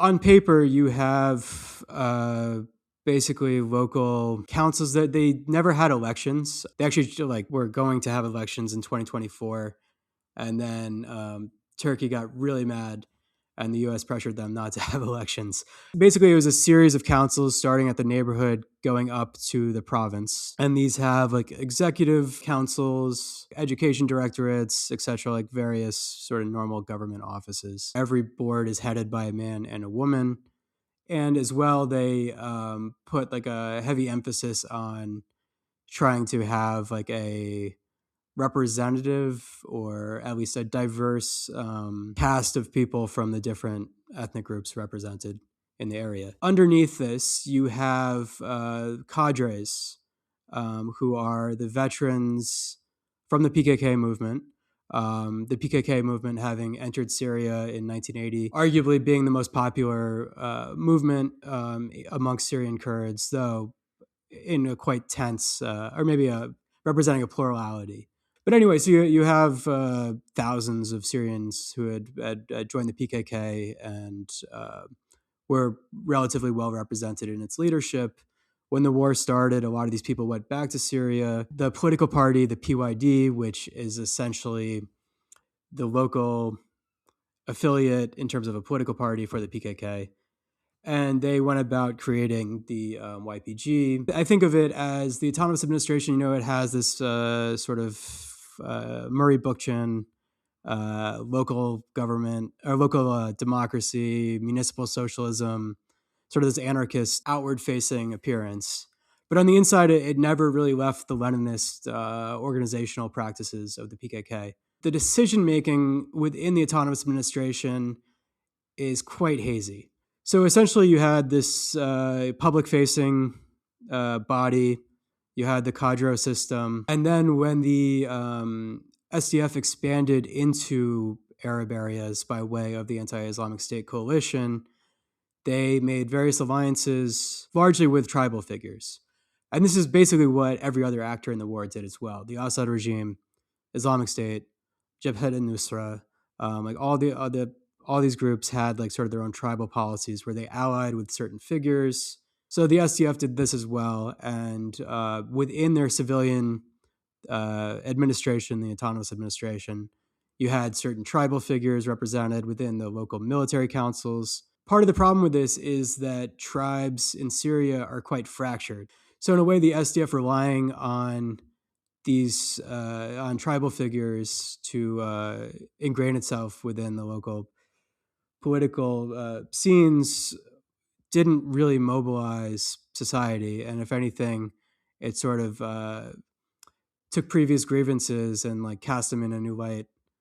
on paper, you have basically local councils that they never had elections. They actually were going to have elections in 2024, and then Turkey got really mad, and the U.S. pressured them not to have elections. Basically, it was a series of councils starting at the neighborhood, going up to the province, and these have like executive councils, education directorates, etc., like various sort of normal government offices. Every board is headed by a man and a woman. And as well, they put like a heavy emphasis on trying to have like a representative, or at least a diverse cast of people from the different ethnic groups represented in the area. Underneath this, you have cadres, who are the veterans from the PKK movement. The PKK movement having entered Syria in 1980, arguably being the most popular movement amongst Syrian Kurds, though in a quite tense, or maybe representing a plurality. But anyway, so you have thousands of Syrians who had joined the PKK and were relatively well represented in its leadership. When the war started, a lot of these people went back to Syria. The political party, the PYD, which is essentially the local affiliate in terms of a political party for the PKK, and they went about creating the YPG. I think of it as the autonomous administration. It has this sort of Murray Bookchin local government or local democracy, municipal socialism, sort of this anarchist outward-facing appearance. But on the inside, it never really left the Leninist organizational practices of the PKK. The decision-making within the autonomous administration is quite hazy. So essentially, you had this public-facing body, you had the cadre system, and then when the SDF expanded into Arab areas by way of the anti-Islamic State coalition, they made various alliances, largely with tribal figures. And this is basically what every other actor in the war did as well. The Assad regime, Islamic State, Jabhat al-Nusra, like all these groups had like sort of their own tribal policies where they allied with certain figures. So the SDF did this as well, and within their civilian administration, the autonomous administration, you had certain tribal figures represented within the local military councils. Part of the problem with this is that tribes in Syria are quite fractured. So in a way, the SDF relying on these on tribal figures to ingrain itself within the local political scenes didn't really mobilize society, and if anything, it sort of took previous grievances and like cast them in a new light.